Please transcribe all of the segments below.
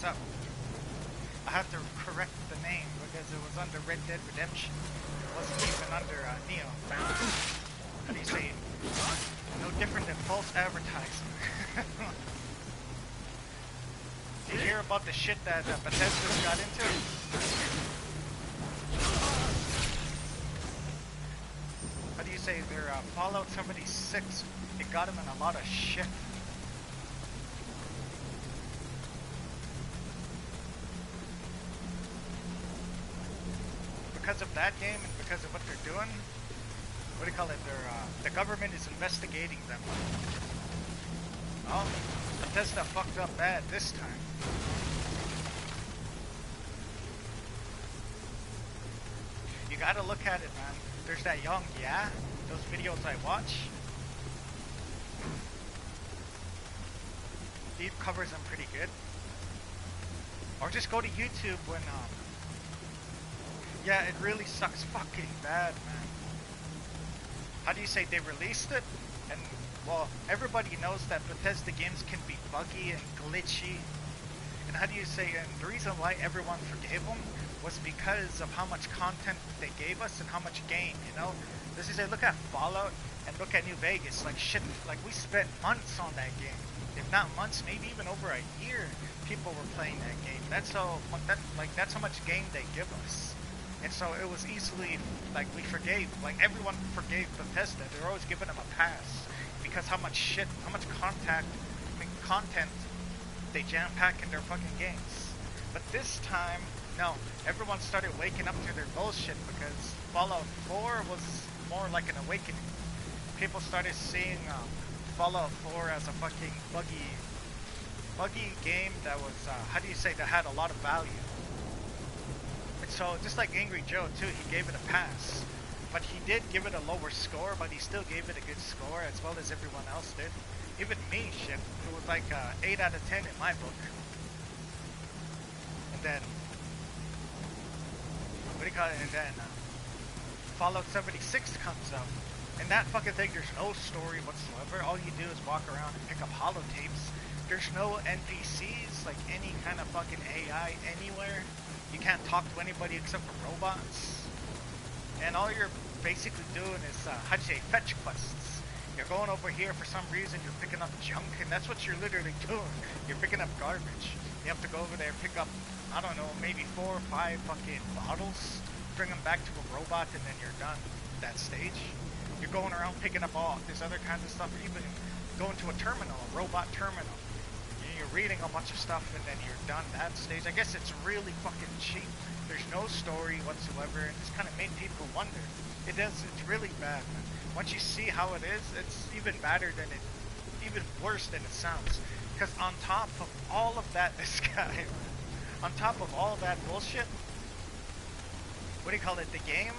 up. I have to correct the name because it was under Red Dead Redemption. It wasn't even under Nioh. How do you say it? No different than false advertising. Did you hear about the shit that Bethesda's got into? How do you say their Fallout 76? It got them in a lot of shit. Because of that game and because of what they're doing, what do you call it? The government is investigating them. Oh, Bethesda fucked up bad this time. You gotta look at it, man. There's that young, yeah? Those videos I watch. He covers them pretty good. Or just go to YouTube when, yeah, it really sucks fucking bad, man. How do you say they released it? And, well, everybody knows that Bethesda games can be buggy and glitchy. And how do you say, and the reason why everyone forgave them was because of how much content they gave us and how much game, you know? This is, look at Fallout and look at New Vegas. Like, shit, like, we spent months on that game. If not months, maybe even over a year, people were playing that game. That's how much game they give us. And so it was easily, like, we forgave, like, everyone forgave Bethesda. They were always giving them a pass because how much shit, how much content they jam-pack in their fucking games. But this time, no, everyone started waking up to their bullshit because Fallout 4 was more like an awakening. People started seeing Fallout 4 as a fucking buggy game that was, how do you say, that had a lot of value. And so, just like Angry Joe too, he gave it a pass. But he did give it a lower score, but he still gave it a good score, as well as everyone else did. Even me, shit, it was like 8 out of 10 in my book. And then, what do you call it, and then Fallout 76 comes out. And that fucking thing, there's no story whatsoever. All you do is walk around and pick up holotapes. There's no NPCs, like any kind of fucking AI anywhere. You can't talk to anybody except for robots. And all you're basically doing is, how do you say, fetch quests. You're going over here for some reason, you're picking up junk, and that's what you're literally doing. You're picking up garbage. You have to go over there, pick up, I don't know, maybe 4 or 5 fucking bottles, bring them back to a robot, and then you're done that stage. You're going around picking up all this other kinds of stuff, or even going to a terminal, a robot terminal. You're reading a bunch of stuff, and then you're done that stage. I guess it's really fucking cheap. There's no story whatsoever, and this kind of made people wonder. It's really bad, man. Once you see how it is, it's even badder than it, even worse than it sounds. Because on top of all of that, this guy, on top of all that bullshit, what do you call it, the game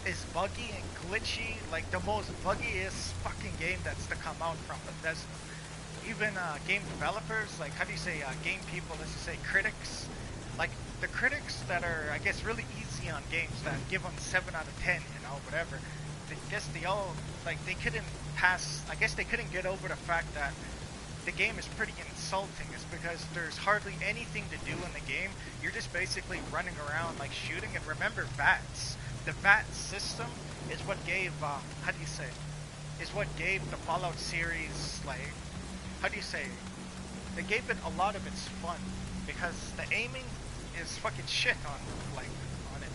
is buggy and glitchy, like the most buggiest fucking game that's to come out from Bethesda. Even game developers, like how do you say, game people, let's just say critics, like the critics that are, I guess, really easy on games that give them 7 out of 10, you know, whatever. I guess they all, like, they couldn't pass, I guess they couldn't get over the fact that the game is pretty insulting. It's because there's hardly anything to do in the game. You're just basically running around, like, shooting. And remember VATS. The VATS system is what gave, how do you say, is what gave the Fallout series, like, how do you say, they gave it a lot of its fun, because the aiming is fucking shit on it.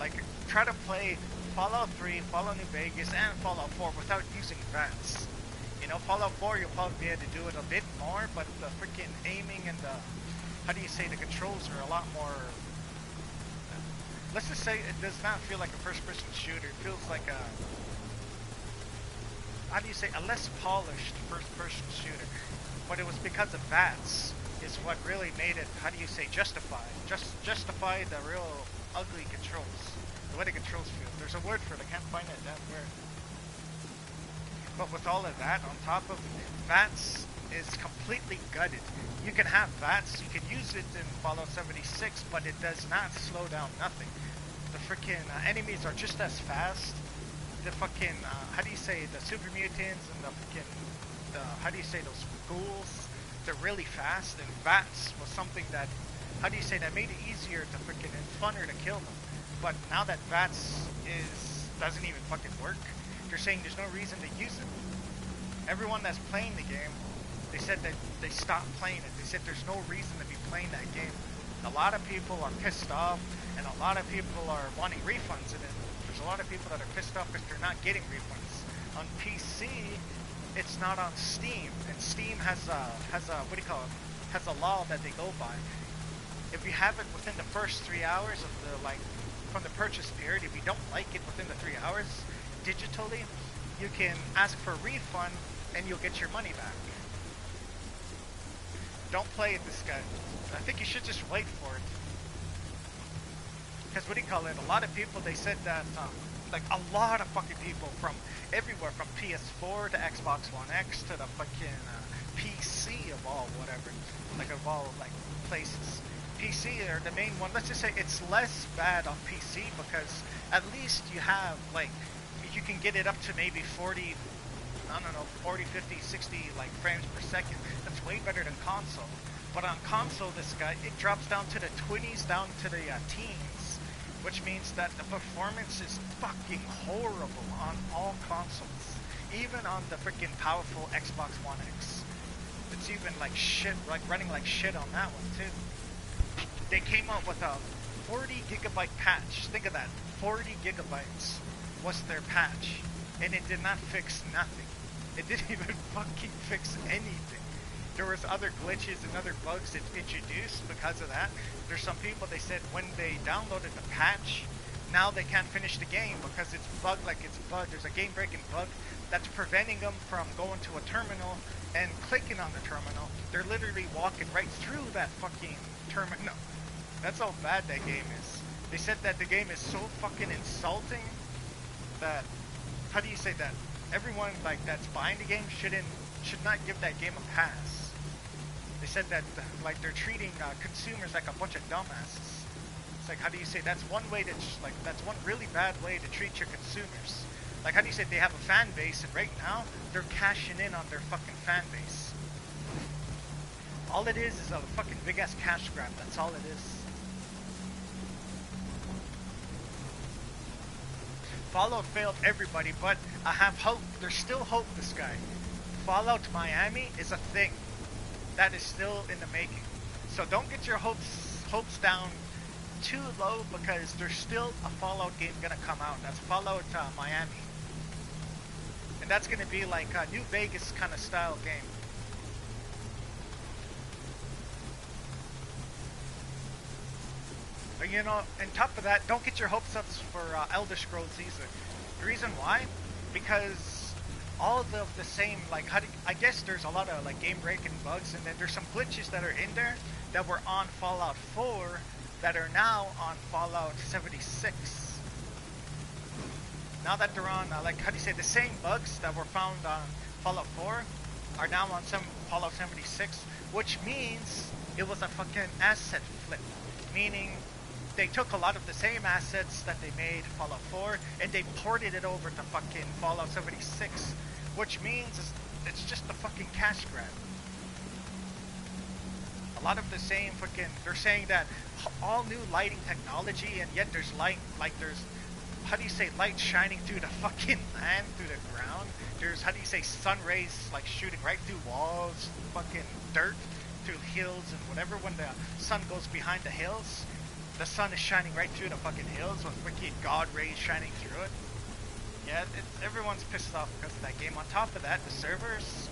Like, try to play Fallout 3, Fallout New Vegas, and Fallout 4 without using VATS. You know, Fallout 4 you'll probably be able to do it a bit more, but the freaking aiming and the, how do you say, the controls are a lot more, let's just say it does not feel like a first-person shooter. It feels like a, how do you say, a less polished first-person shooter. But it was because of VATS is what really made it, how do you say, justify the real ugly controls. The way the controls feel. There's a word for it, I can't find that damn word. But with all of that, on top of VATS is completely gutted. You can have VATS, you can use it in Fallout 76, but it does not slow down nothing. The freaking enemies are just as fast. The fucking, how do you say, the super mutants and the freaking, how do you say, those ghouls, they're really fast. And VATS was something that how do you say, that made it easier to freaking and funner to kill them. But now that VATS doesn't even fucking work, they're saying there's no reason to use it. Everyone that's playing the game, they said that they stopped playing it. They said there's no reason to be playing that game. A lot of people are pissed off, and a lot of people are wanting refunds, and there's a lot of people that are pissed off because they're not getting refunds. On PC, it's not on Steam, and Steam has a what do you call it? Has a law that they go by. If you have it within the first 3 hours of the from the purchase period, if you don't like it within the 3 hours, digitally, you can ask for a refund and you'll get your money back. Don't play it, this guy. I think you should just wait for it. Because what do you call it? A lot of people, they said that, like a lot of fucking people from everywhere, from PS4 to Xbox One X to the fucking PC of all whatever, like of all like places. PC are the main one. Let's just say it's less bad on PC because at least you have like, you can get it up to maybe 40, I don't know, 40, 50, 60 like frames per second. That's way better than console. But on console, this guy, it drops down to the 20s, down to the teens, which means that the performance is fucking horrible on all consoles. Even on the freaking powerful Xbox One X. It's even like shit, like running like shit on that one too. They came out with a 40 gigabyte patch. Think of that. 40 gigabytes was their patch. And it did not fix nothing. It didn't even fucking fix anything. There was other glitches and other bugs it introduced because of that. There's some people, they said when they downloaded the patch, now they can't finish the game because it's bugged like it's bugged. There's a game-breaking bug that's preventing them from going to a terminal and clicking on the terminal. They're literally walking right through that fucking terminal. That's how bad that game is. They said that the game is so fucking insulting that, how do you say that? Everyone like that's buying the game should not give that game a pass. They said that like they're treating consumers like a bunch of dumbasses. It's like, how do you say, that's one way to like, that's one really bad way to treat your consumers. Like, how do you say, they have a fan base, and right now they're cashing in on their fucking fan base. All it is a fucking big ass cash grab. That's all it is. Fallout failed everybody, but I have hope. There's still hope, this guy. Fallout Miami is a thing. That is still in the making. So don't get your hopes down too low, because there's still a Fallout game gonna come out. That's Fallout Miami. And that's gonna be like a New Vegas kind of style game. You know, on top of that, don't get your hopes up for Elder Scrolls either. The reason why? Because all of the same, like, I guess there's a lot of like game-breaking bugs, and then there's some glitches that are in there that were on Fallout 4 that are now on Fallout 76. Now that they're on, like, how do you say, the same bugs that were found on Fallout 4 are now on some Fallout 76, which means it was a fucking asset flip, meaning they took a lot of the same assets that they made Fallout 4 and they ported it over to fucking Fallout 76, which means it's just a fucking cash grab. A lot of the same fucking, they're saying that all new lighting technology, and yet there's light, like there's, how do you say, light shining through the fucking land, through the ground. There's, how do you say, sun rays like shooting right through walls, fucking dirt, through hills and whatever. When the sun goes behind the hills, the sun is shining right through the fucking hills with wicked God rays shining through it. Yeah, everyone's pissed off because of that game. On top of that, the servers,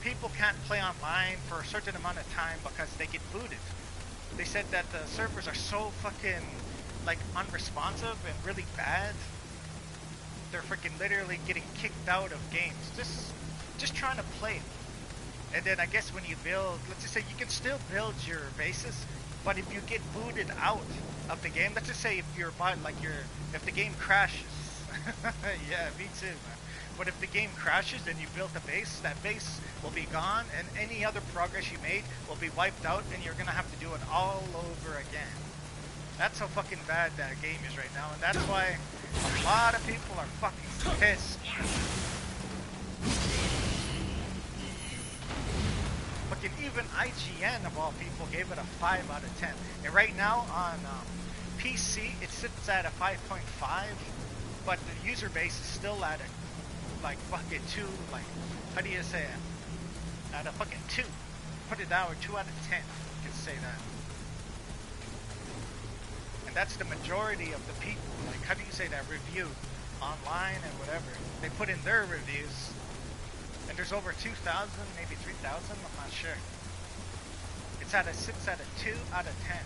people can't play online for a certain amount of time because they get booted. They said that the servers are so fucking like unresponsive and really bad. They're freaking literally getting kicked out of games. Just trying to play it. And then I guess when you build, let's just say you can still build your bases, but if you get booted out of the game, let's just say if if the game crashes, yeah, me too, man. But if the game crashes and you built a base, that base will be gone, and any other progress you made will be wiped out, and you're gonna have to do it all over again. That's how fucking bad that game is right now, and that's why a lot of people are fucking pissed. Fucking even IGN of all people gave it a 5 out of 10. And right now on PC it sits at a 5.5, but the user base is still at a like fucking 2. Like, how do you say it? At a fucking 2. Put it down, 2 out of 10. You can say that. And that's the majority of the people. Like, how do you say that? Review online and whatever. They put in their reviews. And there's over 2,000, maybe 3,000, I'm not sure. Sits at a 2 out of 10.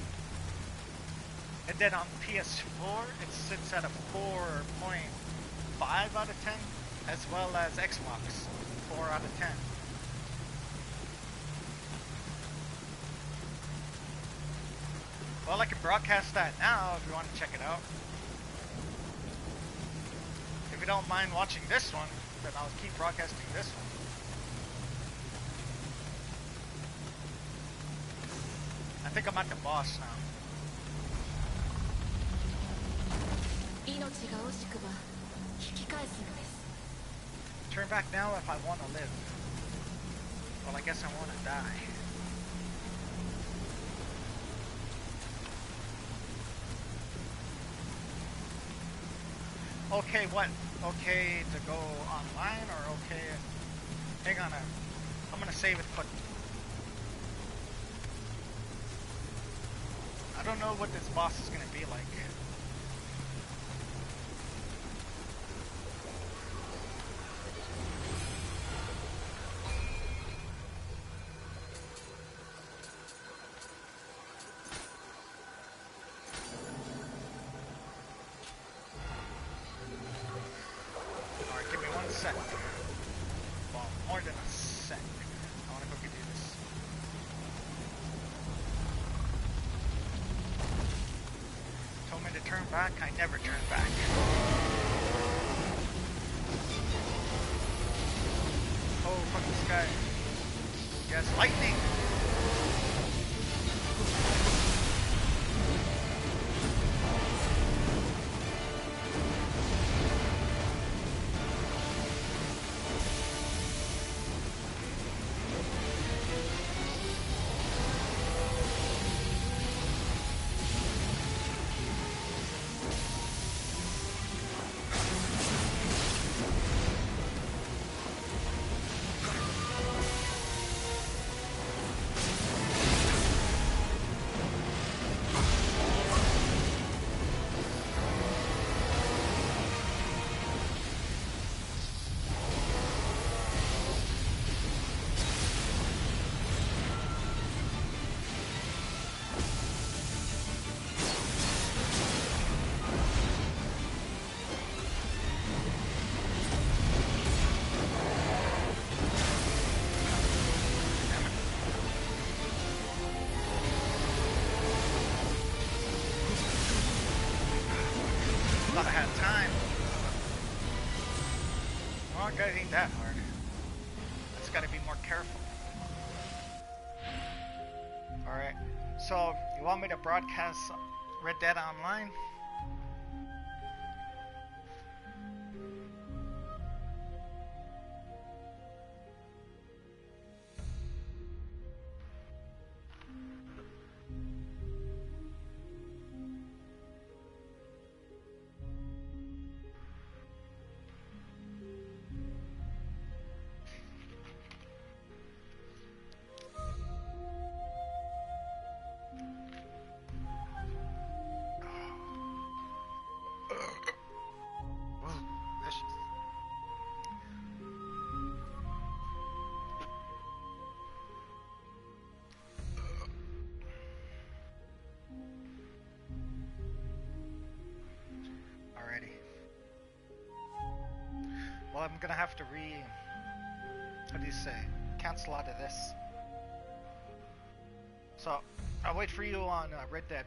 And then on PS4, it sits at a 4.5 out of 10, as well as Xbox, 4 out of 10. Well, I can broadcast that now if you want to check it out. If you don't mind watching this one, then I'll keep broadcasting this one. I think I'm at the boss now. Turn back now if I want to live. Well, I guess I want to die. Okay, what? Okay to go online or okay? Hang on, I'm gonna save it quick. I don't know what this boss is gonna be like. Alright, give me 1 sec. Well, more than a sec. I wanna go give you this. Told me to turn back, I never turn back. Oh, fuck this guy. Yes, lightning! Thought I had time. Well, it ain't that hard. I just gotta be more careful. Alright, so you want me to broadcast Red Dead Online? Well, I'm gonna have to how do you say, cancel out of this. So, I'll wait for you on Red Dead.